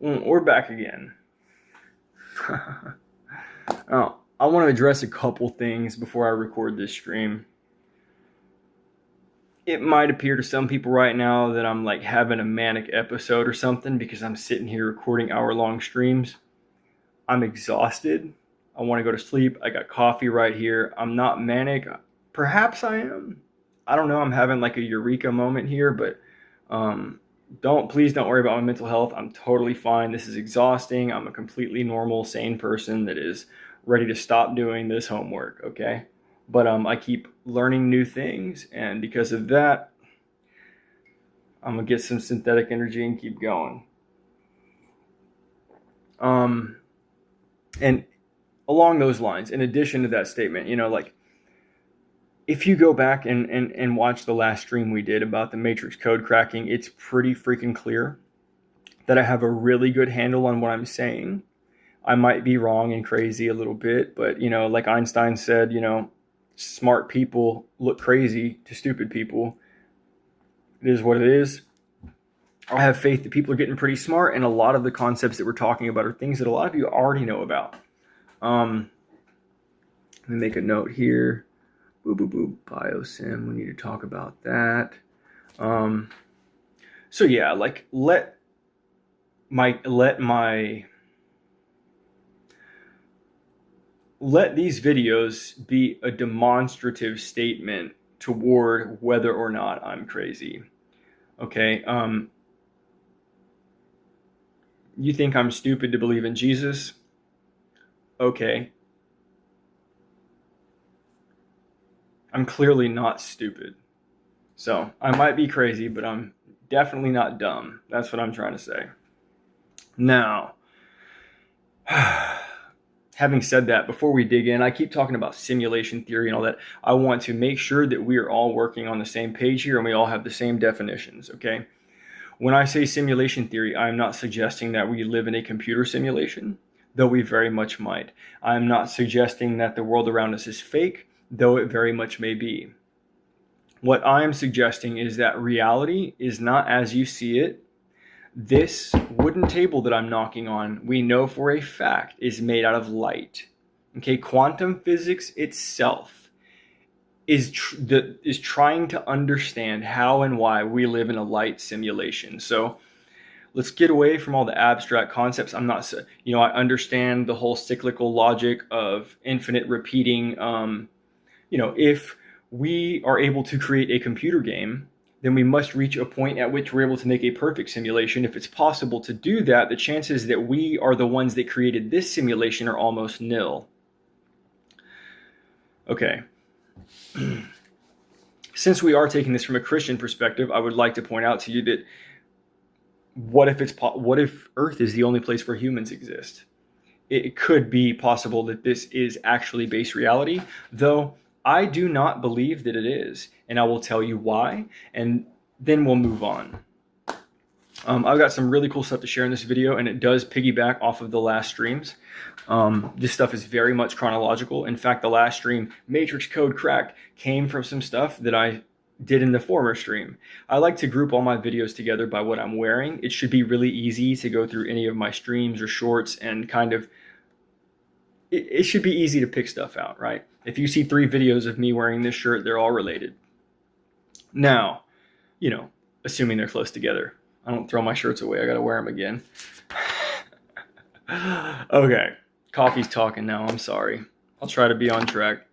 We're back again. Oh, I want to address a couple things before I record this stream. It might appear to some people right now that I'm like having a manic episode or something because I'm sitting here recording hour-long streams. I'm exhausted. I want to go to sleep. I got coffee right here. I'm not manic. Perhaps I am. I don't know. I'm having like a eureka moment here, but please don't worry about my mental health. I'm totally fine. This is exhausting. I'm a completely normal, sane person that is ready to stop doing this homework, okay? But I keep learning new things, and because of that, I'm gonna get some synthetic energy and keep going. And along those lines, in addition to that statement, like if you go back and watch the last stream we did about the matrix code cracking, it's pretty freaking clear that I have a really good handle on what I'm saying. I might be wrong and crazy a little bit, but like Einstein said, smart people look crazy to stupid people. It is what it is. I have faith that people are getting pretty smart, and a lot of the concepts that we're talking about are things that a lot of you already know about. Let me make a note here. Biosim. We need to talk about that. So yeah, like let these videos be a demonstrative statement toward whether or not I'm crazy. Okay. You think I'm stupid to believe in Jesus? Okay. I'm clearly not stupid. So I might be crazy, but I'm definitely not dumb. That's what I'm trying to say. Now, having said that, before we dig in, I keep talking about simulation theory and all that. I want to make sure that we are all working on the same page here and we all have the same definitions, okay? When I say simulation theory, I'm not suggesting that we live in a computer simulation, though we very much might. I'm not suggesting that the world around us is fake, though it very much may be. What I am suggesting is that reality is not as you see it. This wooden table that I'm knocking on, we know for a fact, is made out of light. Okay, quantum physics itself is trying to understand how and why we live in a light simulation. So let's get away from all the abstract concepts. I'm not, I understand the whole cyclical logic of infinite repeating. If we are able to create a computer game, then we must reach a point at which we're able to make a perfect simulation. If it's possible to do that, the chances that we are the ones that created this simulation are almost nil. Okay. Since we are taking this from a Christian perspective, I would like to point out to you that what if Earth is the only place where humans exist? It could be possible that this is actually base reality, though I do not believe that it is, and I will tell you why, and then we'll move on. I've got some really cool stuff to share in this video, and it does piggyback off of the last streams. This stuff is very much chronological. In fact, the last stream, Matrix Code Cracked, came from some stuff that I did in the former stream. I like to group all my videos together by what I'm wearing. It should be really easy to go through any of my streams or shorts and kind of, it should be easy to pick stuff out, right? If you see 3 videos of me wearing this shirt, they're all related. Now, assuming they're close together. I don't throw my shirts away. I got to wear them again. Okay. Coffee's talking now. I'm sorry. I'll try to be on track.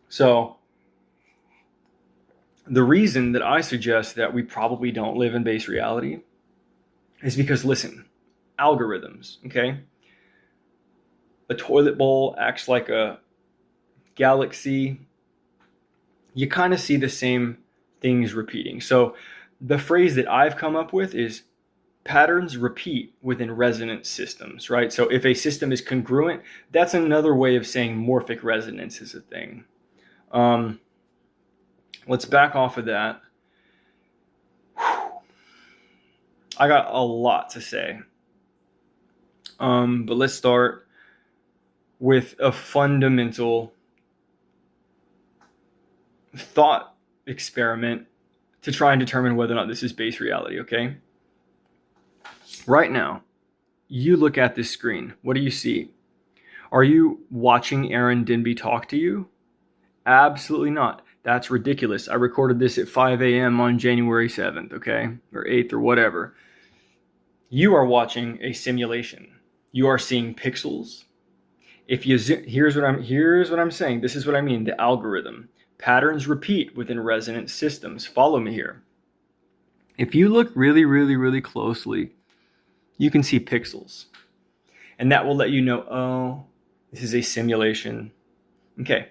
So, the reason that I suggest that we probably don't live in base reality is because, listen, algorithms, okay? A toilet bowl acts like a galaxy. You kind of see the same things repeating. So the phrase that I've come up with is patterns repeat within resonance systems, right? So if a system is congruent, that's another way of saying morphic resonance is a thing. Let's back off of that. I got a lot to say. But let's start with a fundamental thought experiment to try and determine whether or not this is base reality, okay? Right now, you look at this screen. What do you see? Are you watching Aaron Denby talk to you? Absolutely not. That's ridiculous. I recorded this at 5 a.m. on January 7th, okay? Or 8th or whatever. You are watching a simulation. You are seeing pixels. If you here's what I'm saying. This is what I mean, the algorithm. Patterns repeat within resonant systems. Follow me here. If you look really, really, really closely, you can see pixels. And that will let you know, oh, this is a simulation. Okay.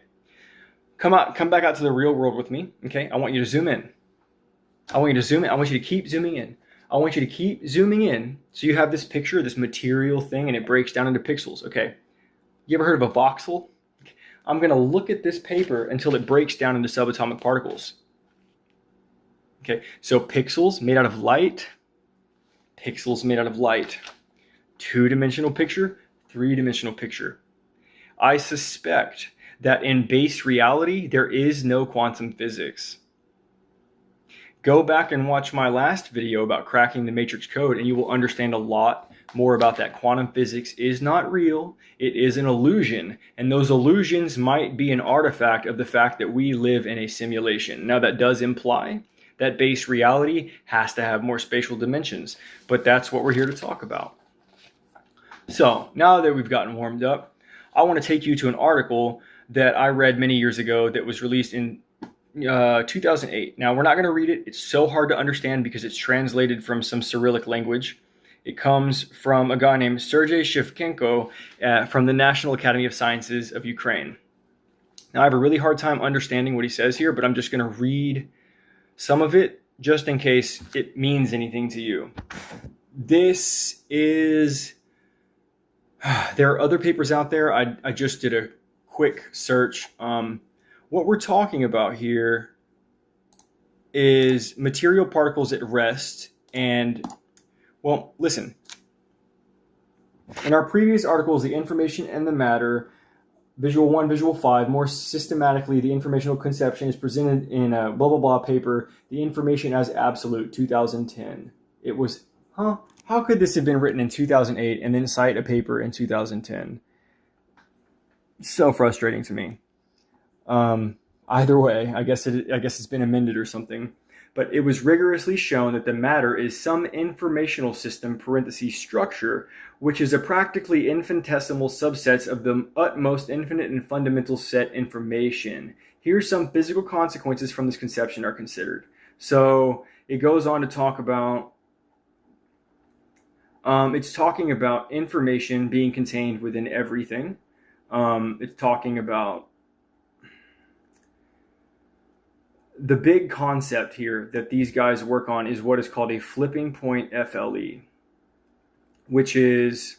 Come back out to the real world with me. Okay. I want you to zoom in. I want you to zoom in. I want you to keep zooming in. I want you to keep zooming in. So you have this picture, this material thing, and it breaks down into pixels. Okay. You ever heard of a voxel? I'm going to look at this paper until it breaks down into subatomic particles. Okay. So pixels made out of light. Pixels made out of light. Two-dimensional picture, three-dimensional picture. I suspect that in base reality, there is no quantum physics. Go back and watch my last video about cracking the matrix code, and you will understand a lot more about that. Quantum physics is not real. It is an illusion, and those illusions might be an artifact of the fact that we live in a simulation. Now, that does imply that base reality has to have more spatial dimensions, but that's what we're here to talk about. So now that we've gotten warmed up, I want to take you to an article that I read many years ago that was released in 2008. Now, we're not going to read it. It's so hard to understand because it's translated from some Cyrillic language. It comes from a guy named Sergei Shevchenko from the National Academy of Sciences of Ukraine. Now, I have a really hard time understanding what he says here, but I'm just going to read some of it just in case it means anything to you. This is... There are other papers out there. I just did a quick search. What we're talking about here is material particles at rest. And, well, listen. In our previous articles, the information and the matter, Visual 1, Visual 5, more systematically, the informational conception is presented in a blah, blah, blah paper, The Information as Absolute, 2010. It was, how could this have been written in 2008 and then cite a paper in 2010? It's so frustrating to me. Either way, I guess it's been amended or something. But it was rigorously shown that the matter is some informational system (structure), which is a practically infinitesimal subsets of the utmost infinite and fundamental set information. Here, some physical consequences from this conception are considered. So it goes on to talk about. It's talking about information being contained within everything. It's talking about the big concept here that these guys work on is what is called a flipping point FLE, which is,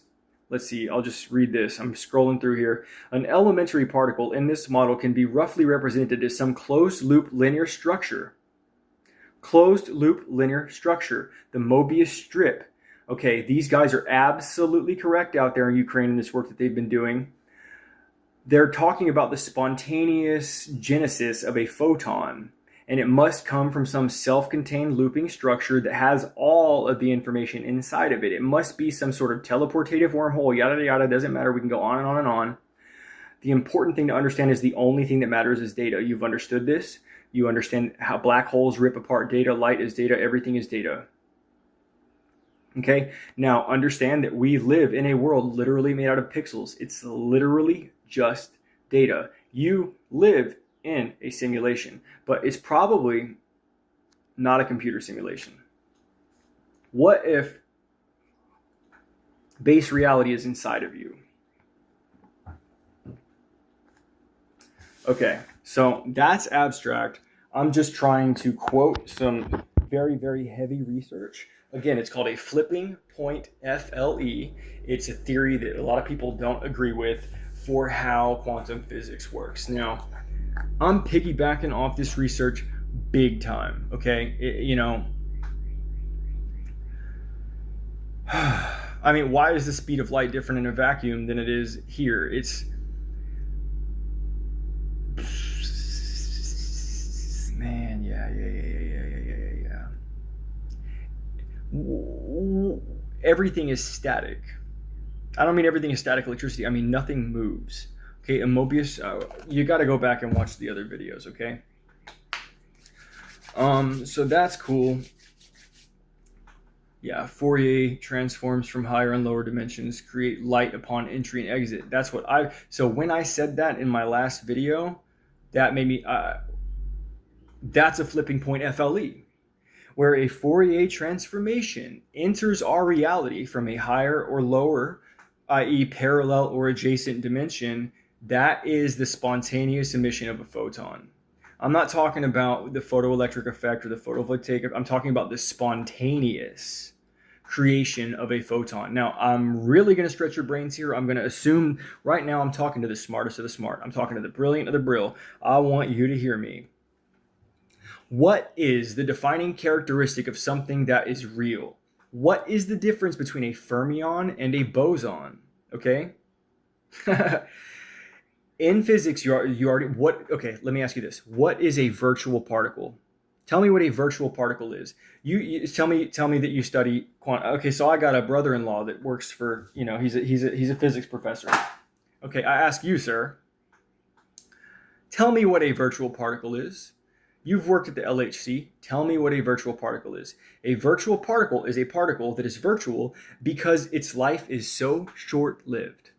let's see, I'll just read this. I'm scrolling through here. An elementary particle in this model can be roughly represented as some closed loop linear structure. Closed loop linear structure, the Mobius strip. Okay, these guys are absolutely correct out there in Ukraine in this work that they've been doing. They're talking about the spontaneous genesis of a photon, and it must come from some self-contained looping structure that has all of the information inside of it. It must be some sort of teleportative wormhole, yada, yada, doesn't matter. We can go on and on and on. The important thing to understand is the only thing that matters is data. You've understood this. You understand how black holes rip apart data, light is data, everything is data. Okay, now understand that we live in a world literally made out of pixels. It's literally just data. You live in a simulation, but it's probably not a computer simulation. What if base reality is inside of you? Okay, so that's abstract. I'm just trying to quote some very, very heavy research. Again, it's called a flipping point FLE. It's a theory that a lot of people don't agree with for how quantum physics works. Now, I'm piggybacking off this research big time, okay? I mean, why is the speed of light different in a vacuum than it is here? It's... Man, yeah. everything is static. I don't mean everything is static electricity. I mean nothing moves. Okay, and Mobius, you got to go back and watch the other videos, okay? So that's cool. Yeah, Fourier transforms from higher and lower dimensions create light upon entry and exit. That's what so when I said that in my last video, that made me, that's a flipping point FLE, where a Fourier transformation enters our reality from a higher or lower, i.e. parallel or adjacent dimension. That is the spontaneous emission of a photon. I'm not talking about the photoelectric effect or the photovoltaic. I'm talking about the spontaneous creation of a photon. Now, I'm really going to stretch your brains here. I'm going to assume right now I'm talking to the smartest of the smart. I'm talking to the brilliant of the brill. I want you to hear me. What is the defining characteristic of something that is real? What is the difference between a fermion and a boson? Okay? In physics, you already okay, let me ask you this. What is a virtual particle? Tell me what a virtual particle is. You tell me that you study quantum. Okay, so I got a brother-in-law that works for, he's a physics professor. Okay, I ask you, sir. Tell me what a virtual particle is. You've worked at the LHC. Tell me what a virtual particle is. A virtual particle is a particle that is virtual because its life is so short-lived.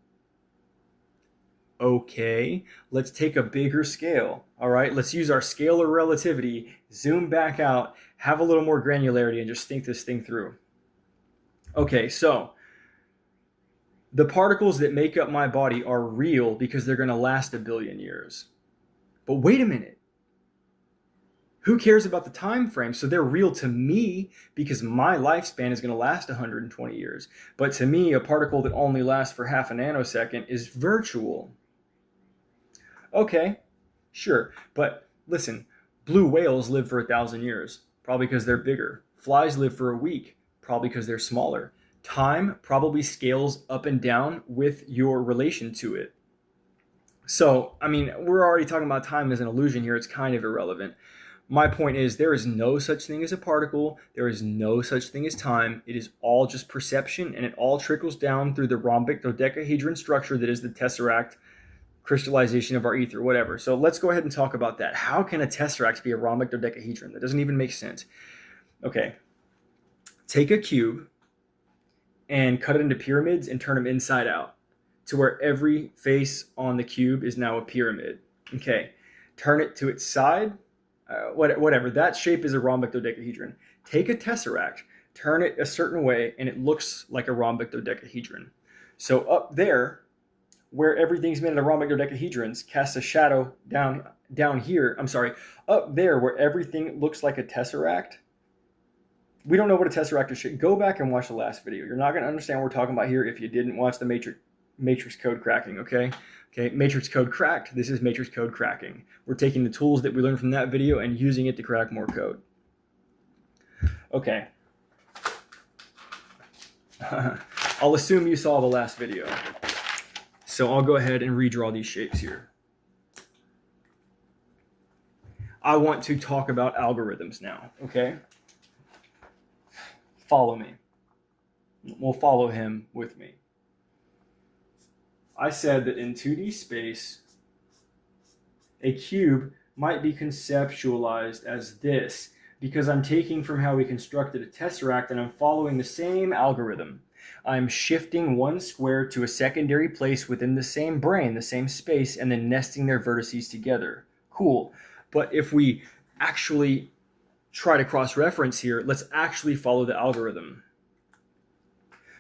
Okay, let's take a bigger scale. All right, let's use our scalar relativity, zoom back out, have a little more granularity, and just think this thing through. Okay, so the particles that make up my body are real because they're going to last 1 billion years. But wait a minute. Who cares about the time frame? So they're real to me because my lifespan is going to last 120 years. But to me, a particle that only lasts for half a nanosecond is virtual. Okay, sure. But listen, blue whales live for 1,000 years, probably because they're bigger. Flies live for a week, probably because they're smaller. Time probably scales up and down with your relation to it. So, I mean, we're already talking about time as an illusion here. It's kind of irrelevant. My point is there is no such thing as a particle. There is no such thing as time. It is all just perception, and it all trickles down through the rhombic dodecahedron structure that is the tesseract crystallization of our ether, whatever. So let's go ahead and talk about that. How can a tesseract be a rhombic dodecahedron? That doesn't even make sense. Okay. Take a cube and cut it into pyramids and turn them inside out to where every face on the cube is now a pyramid. Okay. Turn it to its side. Whatever. That shape is a rhombic dodecahedron. Take a tesseract, turn it a certain way, and it looks like a rhombic dodecahedron. So up there, where everything's made of rhombic dodecahedrons, casts a shadow down here. I'm sorry, up there where everything looks like a tesseract. We don't know what a tesseract is. Go back and watch the last video. You're not going to understand what we're talking about here if you didn't watch the matrix code cracking, okay? Okay, matrix code cracked. This is matrix code cracking. We're taking the tools that we learned from that video and using it to crack more code. Okay. I'll assume you saw the last video. So I'll go ahead and redraw these shapes here. I want to talk about algorithms now, okay? Follow me. We'll follow him with me. I said that in 2D space, a cube might be conceptualized as this because I'm taking from how we constructed a tesseract and I'm following the same algorithm. I'm shifting one square to a secondary place within the same brain, the same space, and then nesting their vertices together. Cool. But if we actually try to cross-reference here, let's actually follow the algorithm.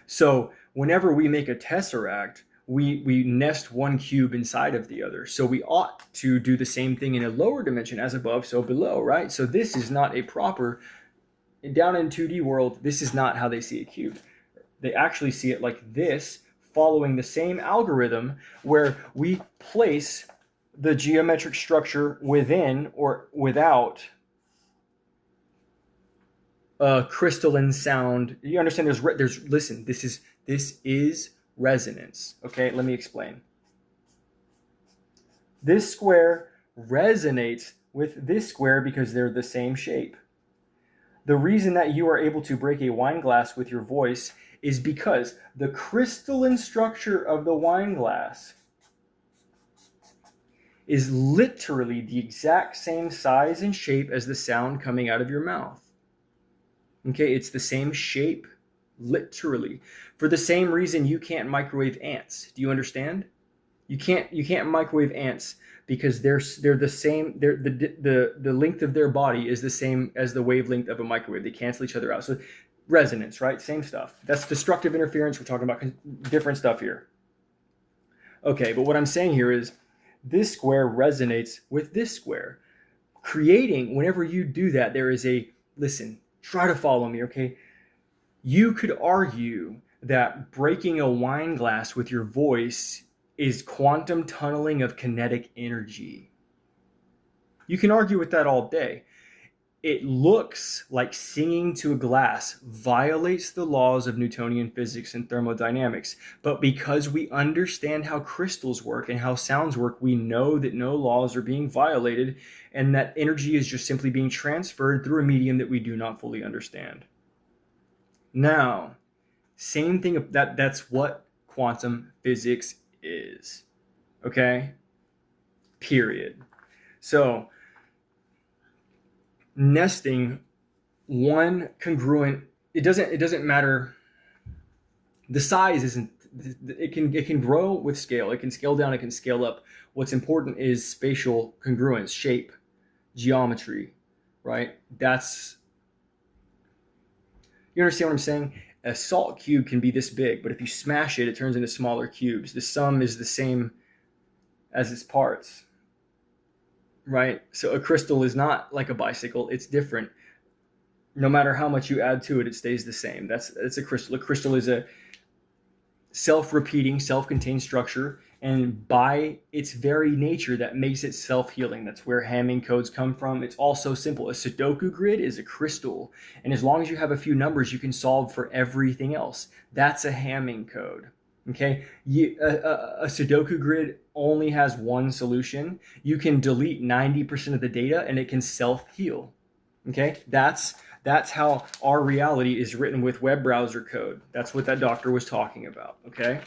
So whenever we make a tesseract, we nest one cube inside of the other. So we ought to do the same thing in a lower dimension, as above, so below, right? So this is not a proper, down in 2D world, this is not how they see a cube. They actually see it like this, following the same algorithm where we place the geometric structure within or without a crystalline sound. You understand? Listen. This is resonance. Okay, let me explain. This square resonates with this square because they're the same shape. The reason that you are able to break a wine glass with your voice is because the crystalline structure of the wine glass is literally the exact same size and shape as the sound coming out of your mouth. Okay, it's the same shape, literally. For the same reason you can't microwave ants. Do you understand? You can't microwave ants because they're the same. The length of their body is the same as the wavelength of a microwave. They cancel each other out. So resonance, right? Same stuff. That's destructive interference. We're talking about different stuff here. Okay, but what I'm saying here is this square resonates with this square. Creating, whenever you do that, there is a, listen, try to follow me, okay? You could argue that breaking a wine glass with your voice is quantum tunneling of kinetic energy. You can argue with that all day. It looks like singing to a glass violates the laws of Newtonian physics and thermodynamics. But because we understand how crystals work and how sounds work, we know that no laws are being violated and that energy is just simply being transferred through a medium that we do not fully understand. Now, same thing, that's what quantum physics is. Okay? Period. So, nesting one congruent, it doesn't matter, the size isn't, it can grow with scale, it can scale down, it can scale up. What's important is spatial congruence, shape, geometry, right? That's, you understand what I'm saying? A salt cube can be this big, but if you smash it, it turns into smaller cubes. The sum is the same as its parts. Right? So a crystal is not like a bicycle. It's different. No matter how much you add to it, it stays the same. That's a crystal. A crystal is a self-repeating, self-contained structure, and by its very nature, that makes it self-healing. That's where Hamming codes come from. It's all so simple. A Sudoku grid is a crystal, and as long as you have a few numbers, you can solve for everything else. That's a Hamming code. Okay, a Sudoku grid only has one solution. You can delete 90% of the data and it can self-heal. Okay, that's how our reality is written with web browser code. That's what that doctor was talking about. Okay,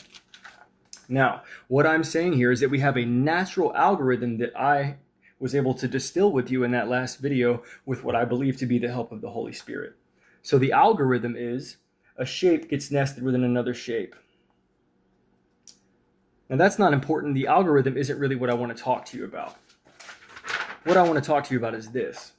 now what I'm saying here is that we have a natural algorithm that I was able to distill with you in that last video with what I believe to be the help of the Holy Spirit. So the algorithm is a shape gets nested within another shape. Now that's not important. The algorithm isn't really what I want to talk to you about. What I want to talk to you about is this.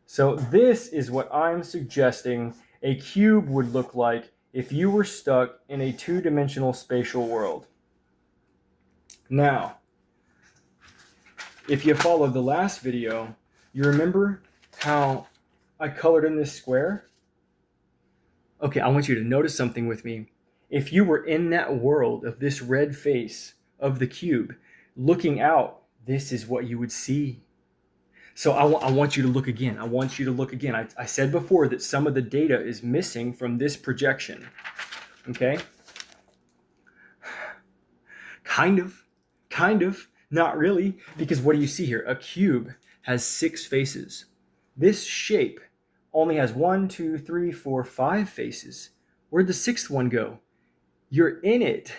So this is what I'm suggesting a cube would look like if you were stuck in a two-dimensional spatial world. Now, if you followed the last video, you remember how I colored in this square? Okay, I want you to notice something with me. If you were in that world of this red face of the cube, looking out, this is what you would see. So I want you to look again. I want you to look again. I said before that some of the data is missing from this projection. Okay? Kind of, not really, because what do you see here? A cube has 6 faces. This shape only has 1, 2, 3, 4, 5 faces. Where'd the 6th one go? You're in it.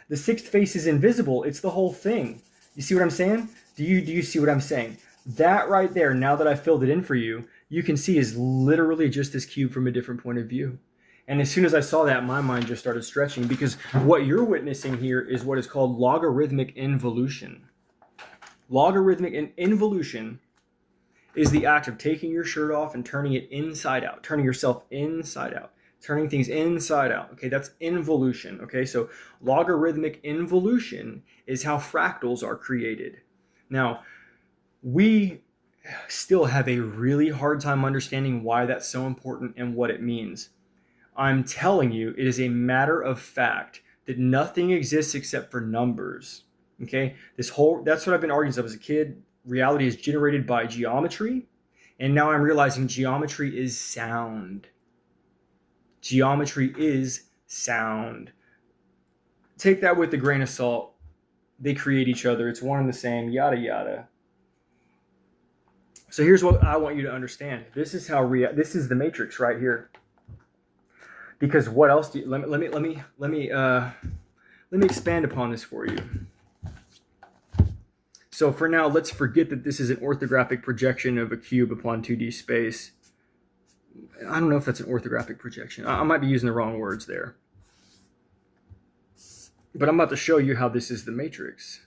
The 6th face is invisible. It's the whole thing. You see what I'm saying? Do you see what I'm saying? That right there, now that I filled it in for you, you can see is literally just this cube from a different point of view. And as soon as I saw that, my mind just started stretching, because what you're witnessing here is what is called logarithmic involution. Logarithmic involution is the act of taking your shirt off and turning it inside out, turning yourself inside out. Turning things inside out. Okay, that's involution. Okay, so logarithmic involution is how fractals are created. Now, we still have a really hard time understanding why that's so important and what it means. I'm telling you, it is a matter of fact that nothing exists except for numbers. Okay, that's what I've been arguing since I was a kid. Reality is generated by geometry, and now I'm realizing geometry is sound. Geometry is sound. Take that with a grain of salt. They create each other. It's one and the same, yada, yada. So here's what I want you to understand. This is how this is the matrix right here. Because what else do you, let me expand upon this for you. So for now, let's forget that this is an orthographic projection of a cube upon 2D space. I don't know if that's an orthographic projection. I might be using the wrong words there. But I'm about to show you how this is the matrix.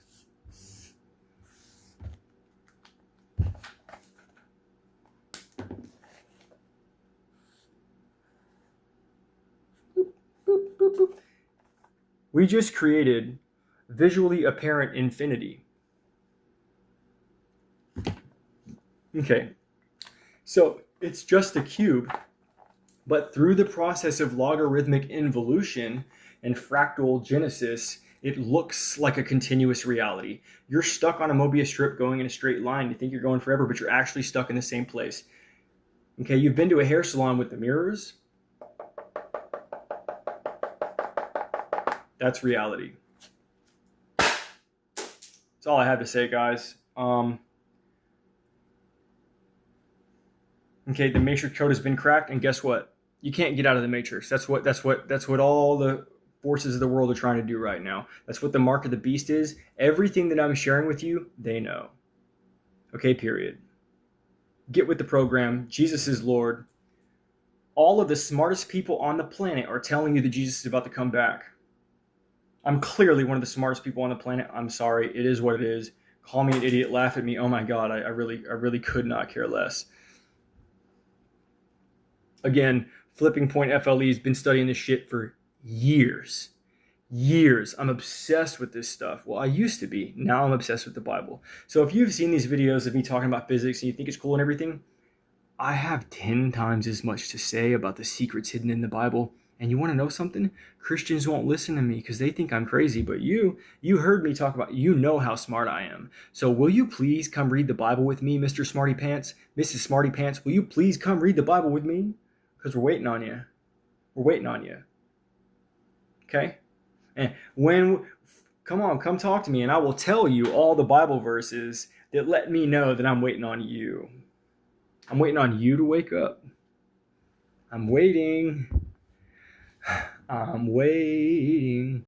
We just created visually apparent infinity. Okay, so it's just a cube, but through the process of logarithmic involution and fractal genesis, it looks like a continuous reality. You're stuck on a Mobius strip going in a straight line. You think you're going forever, but you're actually stuck in the same place. Okay, you've been to a hair salon with the mirrors. That's reality. That's all I have to say, guys. Okay, the matrix code has been cracked, and guess what? You can't get out of the matrix. That's what all the forces of the world are trying to do right now. That's what the mark of the beast is. Everything that I'm sharing with you, they know. Okay, period. Get with the program. Jesus is Lord. All of the smartest people on the planet are telling you that Jesus is about to come back. I'm clearly one of the smartest people on the planet. I'm sorry. It is what it is. Call me an idiot. Laugh at me. Oh my God. I really could not care less. Again, Flipping Point FLE has been studying this shit for years. I'm obsessed with this stuff. Well, I used to be. Now I'm obsessed with the Bible. So if you've seen these videos of me talking about physics and you think it's cool and everything, I have 10 times as much to say about the secrets hidden in the Bible. And you want to know something? Christians won't listen to me because they think I'm crazy. But you heard me talk about, you know how smart I am. So will you please come read the Bible with me, Mr. Smarty Pants? Mrs. Smarty Pants, will you please come read the Bible with me? Because we're waiting on you. We're waiting on you. Okay? And come talk to me and I will tell you all the Bible verses that let me know that I'm waiting on you. I'm waiting on you to wake up. I'm waiting. I'm waiting.